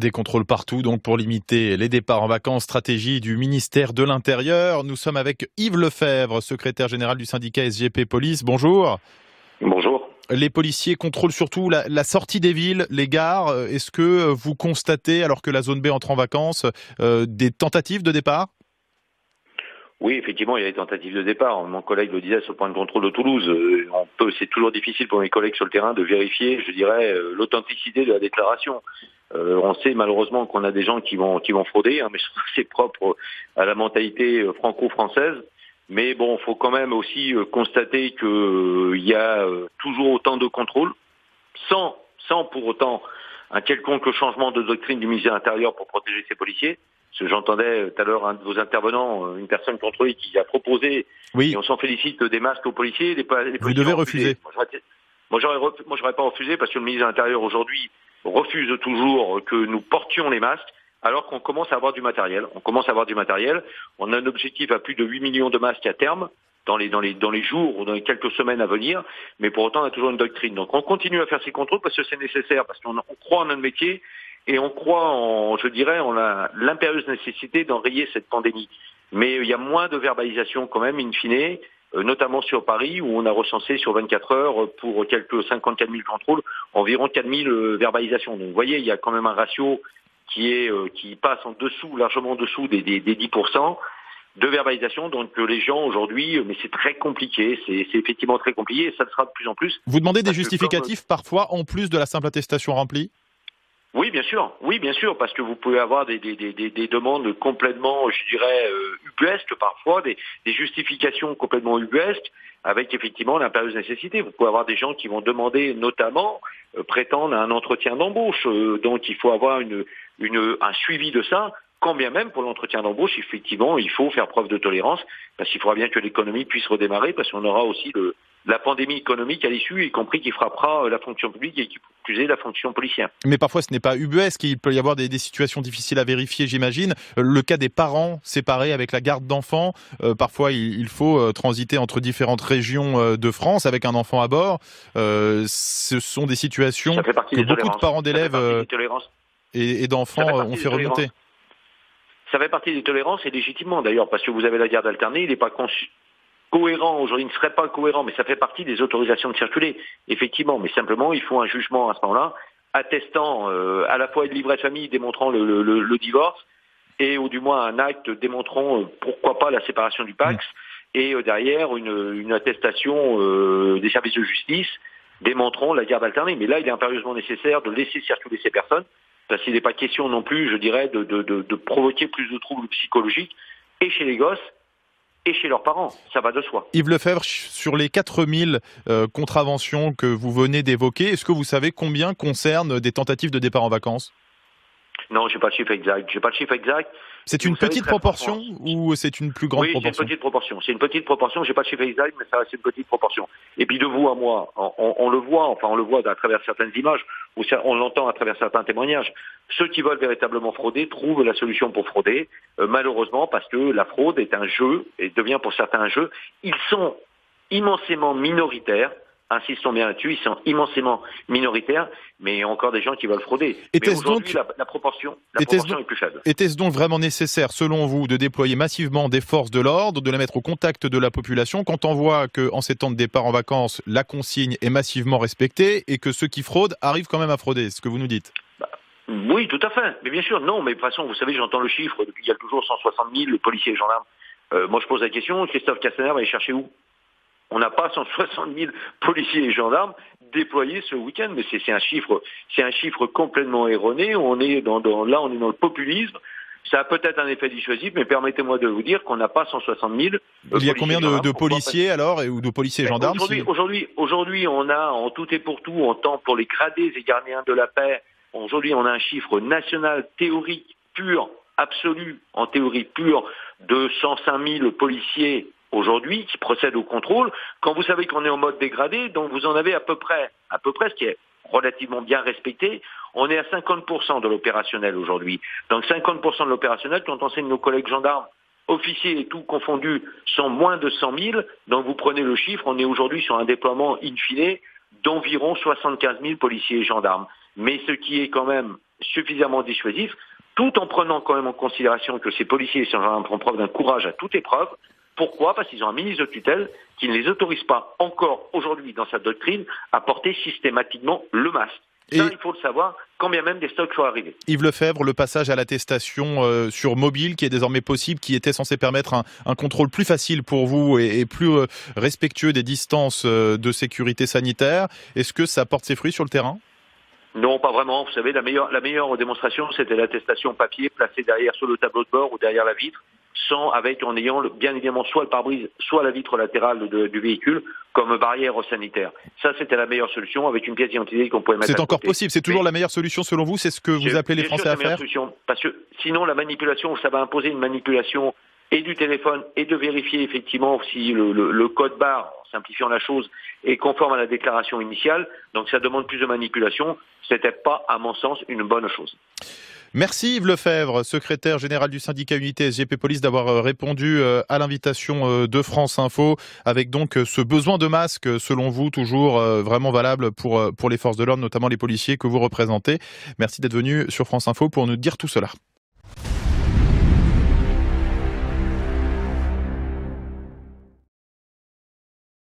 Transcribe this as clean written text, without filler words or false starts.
Des contrôles partout donc pour limiter les départs en vacances, stratégie du ministère de l'Intérieur. Nous sommes avec Yves Lefebvre, secrétaire général du syndicat SGP Police. Bonjour. Bonjour. Les policiers contrôlent surtout la sortie des villes, les gares. Est-ce que vous constatez, alors que la zone B entre en vacances, des tentatives de départ ? Oui, effectivement, il y a des tentatives de départ. Mon collègue le disait sur le point de contrôle de Toulouse. C'est toujours difficile pour mes collègues sur le terrain de vérifier, je dirais, l'authenticité de la déclaration. On sait malheureusement qu'on a des gens qui vont frauder, mais c'est propre à la mentalité franco-française. Mais bon, il faut quand même aussi constater qu'il y a toujours autant de contrôles, sans pour autant un quelconque changement de doctrine du ministère de l'Intérieur pour protéger ses policiers. Parce que j'entendais tout à l'heure un de vos intervenants, une personne contrôlée qui a proposé, Oui. et on s'en félicite, des masques aux policiers. Les policiers vous devez refuser. Moi, j'aurais pas refusé parce que le ministre de l'Intérieur aujourd'hui refuse toujours que nous portions les masques, alors qu'on commence à avoir du matériel. On a un objectif à plus de 8 millions de masques à terme, dans les jours ou dans les quelques semaines à venir, mais pour autant on a toujours une doctrine. Donc on continue à faire ces contrôles parce que c'est nécessaire, parce qu'on croit en notre métier et on croit en l'impérieuse nécessité d'enrayer cette pandémie. Mais il y a moins de verbalisation quand même, in fine, notamment sur Paris, où on a recensé sur 24 heures, pour quelques 54 000 contrôles, environ 4 000 verbalisations. Donc vous voyez, il y a quand même un ratio qui passe largement en dessous des 10% de verbalisation. Donc les gens aujourd'hui, mais c'est très compliqué, c'est effectivement très compliqué, et ça le sera de plus en plus. Vous demandez des justificatifs parfois, en plus de la simple attestation remplie ? Oui, bien sûr, parce que vous pouvez avoir des demandes complètement, je dirais, ubuesques parfois, des justifications complètement ubuesques, avec effectivement l'impérieuse nécessité. Vous pouvez avoir des gens qui vont demander, notamment, prétendre à un entretien d'embauche, donc il faut avoir un suivi de ça, quand bien même pour l'entretien d'embauche, effectivement, il faut faire preuve de tolérance, parce qu'il faudra bien que l'économie puisse redémarrer, parce qu'on aura aussi la pandémie économique à l'issue, y compris qui frappera la fonction publique et qui plus est la fonction policière. Mais parfois ce n'est pas ubuesque, il peut y avoir des situations difficiles à vérifier, j'imagine. Le cas des parents séparés avec la garde d'enfants, parfois il faut transiter entre différentes régions de France avec un enfant à bord. Ce sont des situations que beaucoup de parents d'élèves et d'enfants ont fait remonter. Ça fait partie des tolérances, et légitimement d'ailleurs, parce que vous avez la garde alternée, il n'est pas cohérent aujourd'hui, il ne serait pas cohérent, mais ça fait partie des autorisations de circuler, effectivement, mais simplement il faut un jugement à ce moment-là, attestant à la fois une livret de famille démontrant le divorce, et ou du moins un acte démontrant pourquoi pas la séparation du PACS, et derrière une attestation des services de justice démontrant la garde alternée. Mais là, il est impérieusement nécessaire de laisser circuler ces personnes, parce qu'il n'est pas question non plus, je dirais, de provoquer plus de troubles psychologiques, et chez les gosses, et chez leurs parents, ça va de soi. Yves Lefebvre, sur les 4000 contraventions que vous venez d'évoquer, est-ce que vous savez combien concernent des tentatives de départ en vacances ? Non, j'ai pas de chiffre exact. C'est une petite proportion ou c'est une plus grande proportion ? Oui, c'est une petite proportion. J'ai pas de chiffre exact, mais ça reste une petite proportion. Et puis de vous à moi, on le voit à travers certaines images, ou on l'entend à travers certains témoignages. Ceux qui veulent véritablement frauder trouvent la solution pour frauder. Malheureusement, parce que la fraude est un jeu, et devient pour certains un jeu. Ils sont immensément minoritaires. Insistons bien là-dessus, ils sont immensément minoritaires, mais il y a encore des gens qui veulent frauder. Mais aujourd'hui, la proportion est plus faible. Était-ce donc vraiment nécessaire, selon vous, de déployer massivement des forces de l'ordre, de la mettre au contact de la population, quand on voit qu'en ces temps de départ en vacances, la consigne est massivement respectée et que ceux qui fraudent arrivent quand même à frauder, c'est ce que vous nous dites ? Oui, tout à fait. Mais bien sûr, non, mais de toute façon, vous savez, j'entends le chiffre, depuis il y a toujours 160 000 policiers et gendarmes. Moi, je pose la question, Christophe Castaner va aller chercher où ? On n'a pas 160 000 policiers et gendarmes déployés ce week-end, mais c'est un chiffre complètement erroné. On est dans le populisme. Ça a peut-être un effet dissuasif, mais permettez-moi de vous dire qu'on n'a pas 160 000. Il y a combien de policiers alors, ou de policiers et gendarmes ? Aujourd'hui, on a en tout et pour tout, en temps pour les gradés et gardiens de la paix. Aujourd'hui, on a un chiffre national théorique pur, absolu, en théorie pure, de 105 000 policiers aujourd'hui qui procèdent au contrôle. Quand vous savez qu'on est en mode dégradé, donc vous en avez à peu près, ce qui est relativement bien respecté, on est à 50% de l'opérationnel aujourd'hui. Donc 50% de l'opérationnel, quand on enseigne nos collègues gendarmes, officiers et tout confondus, sont moins de 100 000. Donc vous prenez le chiffre, on est aujourd'hui sur un déploiement in fine d'environ 75 000 policiers et gendarmes. Mais ce qui est quand même suffisamment dissuasif, tout en prenant quand même en considération que ces policiers et ces gendarmes font preuve d'un courage à toute épreuve. Pourquoi? Parce qu'ils ont un ministre de tutelle qui ne les autorise pas encore aujourd'hui dans sa doctrine à porter systématiquement le masque. Ça, il faut le savoir, quand bien même des stocks soient arrivés. Yves Lefebvre, le passage à l'attestation sur mobile qui est désormais possible, qui était censé permettre un contrôle plus facile pour vous et plus respectueux des distances de sécurité sanitaire, est-ce que ça porte ses fruits sur le terrain? Non, pas vraiment. Vous savez, la meilleure démonstration, c'était l'attestation papier placée derrière sur le tableau de bord ou derrière la vitre, en ayant bien évidemment soit le pare-brise, soit la vitre latérale du véhicule comme barrière sanitaire. Ça, c'était la meilleure solution avec une pièce d'identité qu'on pouvait mettre. C'est encore possible, c'est toujours la meilleure solution selon vous, c'est ce que vous appelez les Français à faire? Parce que sinon, la manipulation, ça va imposer une manipulation et du téléphone et de vérifier effectivement si le code barre, en simplifiant la chose, est conforme à la déclaration initiale. Donc ça demande plus de manipulation. C'était pas, à mon sens, une bonne chose. Merci Yves Lefebvre, secrétaire général du syndicat Unité SGP Police, d'avoir répondu à l'invitation de France Info, avec donc ce besoin de masque, selon vous, toujours vraiment valable pour les forces de l'ordre, notamment les policiers que vous représentez. Merci d'être venu sur France Info pour nous dire tout cela.